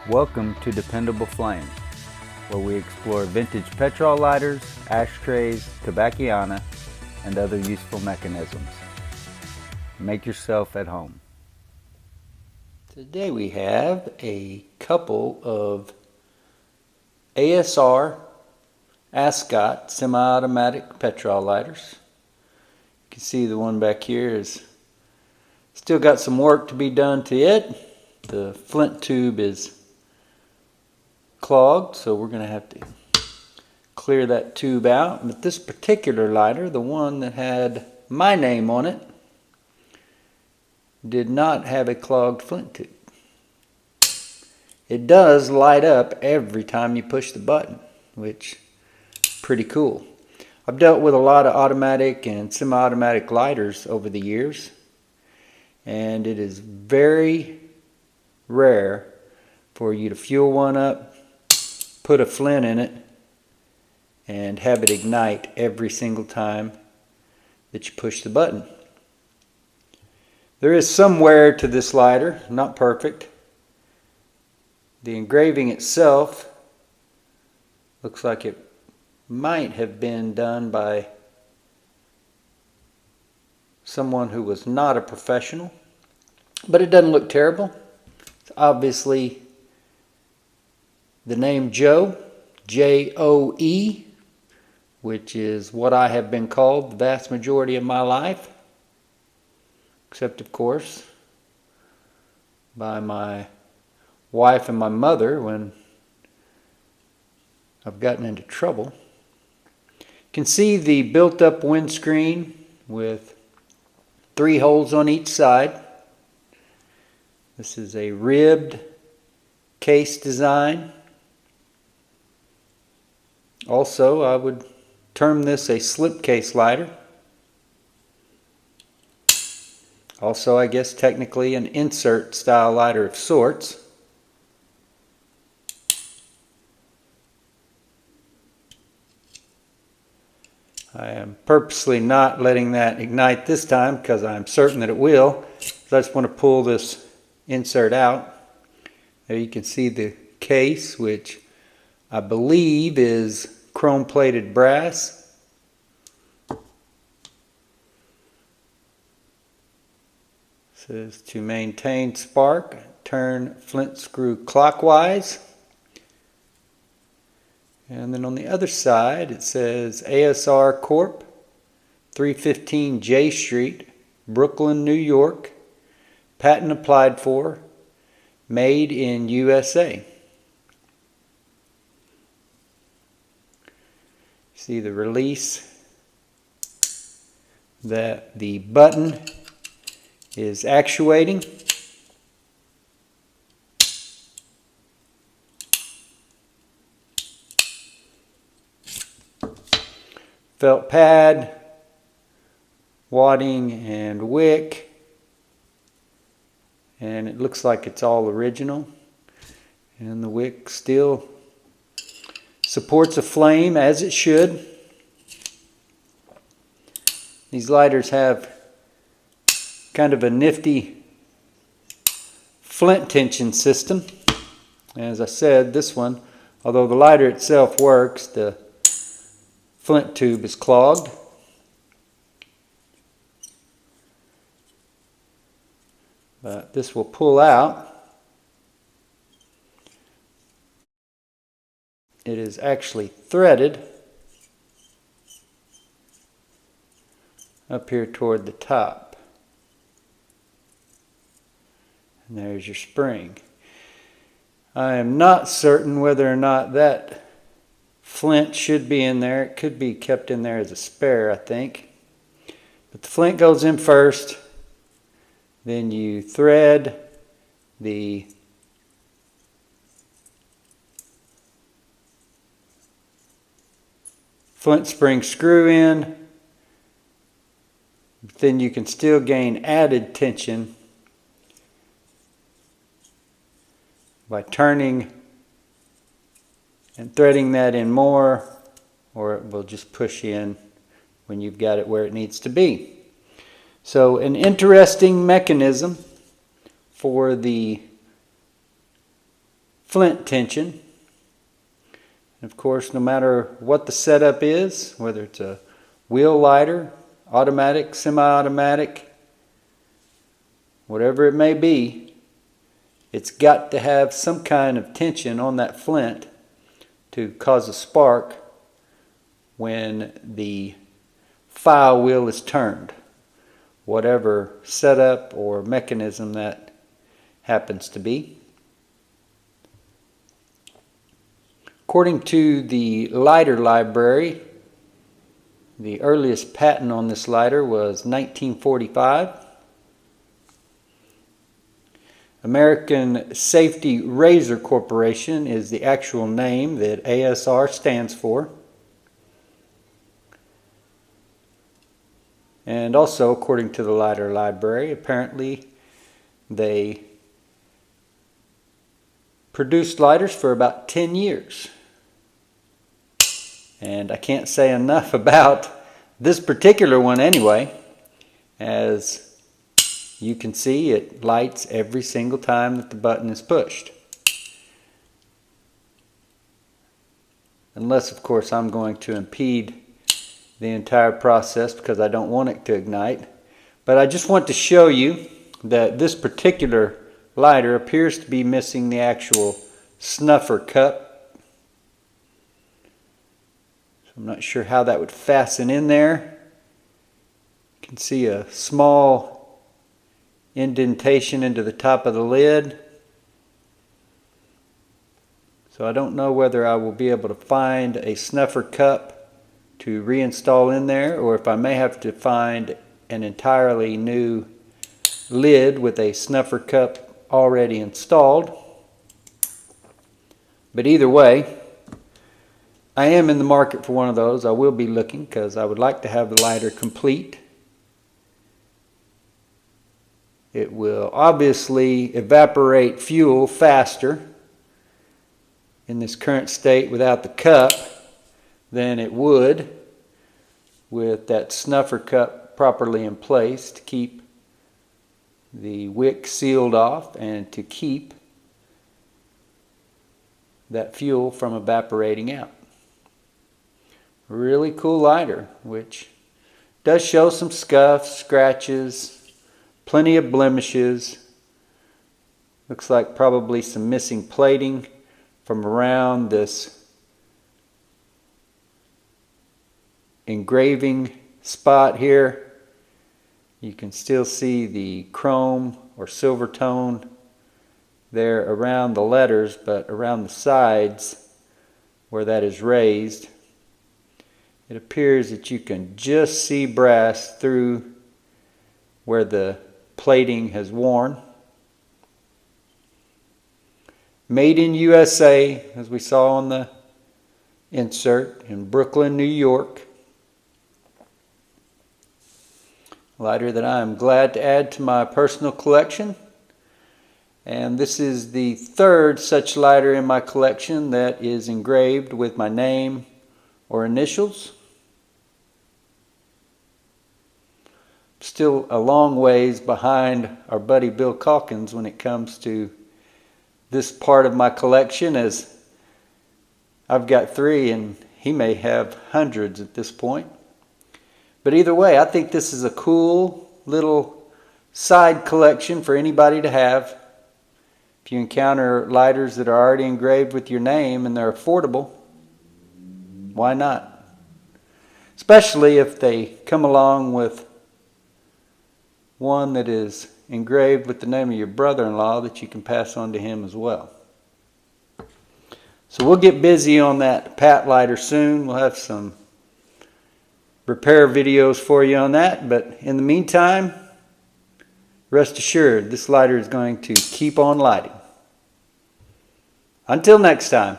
Welcome to Dependable Flame, where we explore vintage petrol lighters, ashtrays, tobacconiana, and other useful mechanisms. Make yourself at home. Today we have a couple of ASR ASCOT semi-automatic petrol lighters. You can see the one back here is still got some work to be done to it. The flint tube is clogged, so we're going to have to clear that tube out. But this particular lighter, the one that had my name on it, did not have a clogged flint tube. It does light up every time you push the button, which is pretty cool. I've dealt with a lot of automatic and semi-automatic lighters over the years, and it is very rare for you to fuel one up, put a flint in it, and have it ignite every single time that you push the button. There is some wear to this lighter, not perfect. The engraving itself looks like it might have been done by someone who was not a professional, but it doesn't look terrible. It's obviously the name Joe, J-O-E, which is what I have been called the vast majority of my life, except of course by my wife and my mother when I've gotten into trouble. You can see the built-up windscreen with 3 holes on each side. This is a ribbed case design. Also, I would term this a slipcase lighter. Also, I guess technically an insert style lighter of sorts. I am purposely not letting that ignite this time because I'm certain that it will. So I just want to pull this insert out. There you can see the case, which I believe is chrome plated brass. It says to maintain spark, turn flint screw clockwise. And then on the other side it says ASR Corp, 315 J Street, Brooklyn, New York. Patent applied for, made in USA. See the release that the button is actuating. Felt pad, wadding and wick, and it looks like it's all original, and the wick still supports a flame as it should. These lighters have kind of a nifty flint tension system. As I said, this one, although the lighter itself works, the flint tube is clogged. But this will pull out. It is actually threaded up here toward the top. And there's your spring. I am not certain whether or not that flint should be in there. It could be kept in there as a spare, I think. But the flint goes in first. Then you thread the flint spring screw in. Then you can still gain added tension by turning and threading that in more, or it will just push in when you've got it where it needs to be. So an interesting mechanism for the flint tension. And of course, no matter what the setup is, whether it's a wheel lighter, automatic, semi-automatic, whatever it may be, it's got to have some kind of tension on that flint to cause a spark when the file wheel is turned, whatever setup or mechanism that happens to be. According to the lighter library, the earliest patent on this lighter was 1945. American Safety Razor Corporation is the actual name that ASR stands for. And also, according to the lighter library, apparently they produced lighters for about 10 years. And I can't say enough about this particular one anyway. As you can see, it lights every single time that the button is pushed. Unless, of course, I'm going to impede the entire process because I don't want it to ignite. But I just want to show you that this particular lighter appears to be missing the actual snuffer cup. So I'm not sure how that would fasten in there. You can see a small indentation into the top of the lid. So I don't know whether I will be able to find a snuffer cup to reinstall in there, or if I may have to find an entirely new lid with a snuffer cup already installed. But either way, I am in the market for one of those. I will be looking because I would like to have the lighter complete. It will obviously evaporate fuel faster in this current state without the cup than it would with that snuffer cup properly in place to keep the wick sealed off and to keep that fuel from evaporating out. Really cool lighter, which does show some scuffs, scratches, plenty of blemishes. Looks like probably some missing plating from around this engraving spot here. You can still see the chrome or silver tone there around the letters, but around the sides where that is raised, it appears that you can just see brass through where the plating has worn. Made in USA, as we saw on the insert, in Brooklyn, New York. A lighter that I am glad to add to my personal collection. And this is the third such lighter in my collection that is engraved with my name or initials. Still a long ways behind our buddy Bill Calkins when it comes to this part of my collection, as I've got 3 and he may have hundreds at this point. But either way, I think this is a cool little side collection for anybody to have. If you encounter lighters that are already engraved with your name and they're affordable, why not? Especially if they come along with one that is engraved with the name of your brother-in-law that you can pass on to him as well. So we'll get busy on that Pat lighter soon. We'll have some repair videos for you on that. But in the meantime, rest assured, this lighter is going to keep on lighting. Until next time.